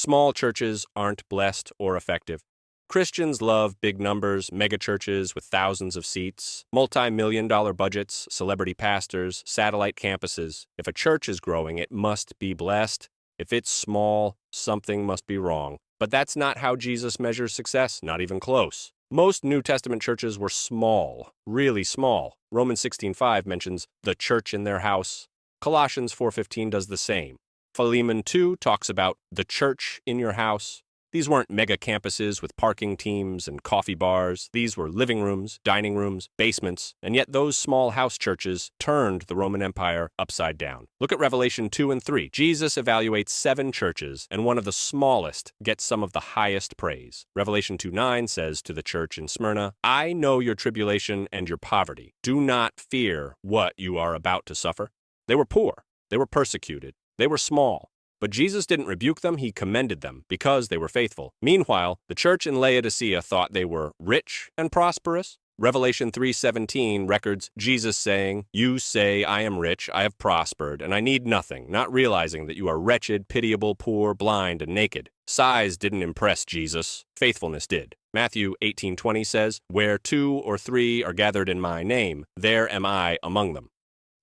Small churches aren't blessed or effective. Christians love big numbers, megachurches with thousands of seats, multi-million-dollar budgets, celebrity pastors, satellite campuses. If a church is growing, it must be blessed. If it's small, something must be wrong. But that's not how Jesus measures success, not even close. Most New Testament churches were small, really small. Romans 16:5 mentions the church in their house. Colossians 4:15 does the same. Philemon 2 talks about the church in your house. These weren't mega campuses with parking teams and coffee bars. These were living rooms, dining rooms, basements, and yet those small house churches turned the Roman Empire upside down. Look at Revelation 2 and 3. Jesus evaluates 7 churches, and one of the smallest gets some of the highest praise. Revelation 2:9 says to the church in Smyrna, I know your tribulation and your poverty. Do not fear what you are about to suffer. They were poor. They were persecuted. They were small. But Jesus didn't rebuke them, he commended them because they were faithful. Meanwhile, the church in Laodicea thought they were rich and prosperous. Revelation 3:17 records Jesus saying, You say, I am rich, I have prospered, and I need nothing, not realizing that you are wretched, pitiable, poor, blind, and naked. Size didn't impress Jesus, faithfulness did. Matthew 18:20 says, Where 2 or 3 are gathered in my name, there am I among them.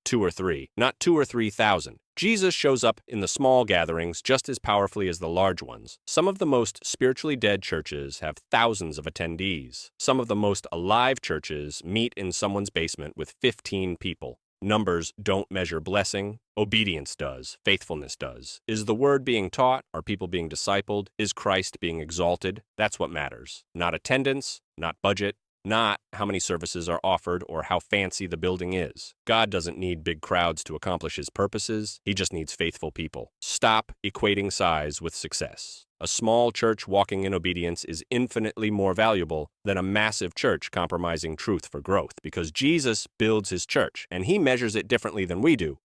2 or 3, not 2 or 3,000. Jesus shows up in the small gatherings just as powerfully as the large ones. Some of the most spiritually dead churches have thousands of attendees. Some of the most alive churches meet in someone's basement with 15 people. Numbers don't measure blessing. Obedience does. Faithfulness does. Is the word being taught? Are people being discipled? Is Christ being exalted? That's what matters. Not attendance, not budget, not how many services are offered or how fancy the building is. God doesn't need big crowds to accomplish his purposes. He just needs faithful people. Stop equating size with success. A small church walking in obedience is infinitely more valuable than a massive church compromising truth for growth, because Jesus builds his church, and he measures it differently than we do.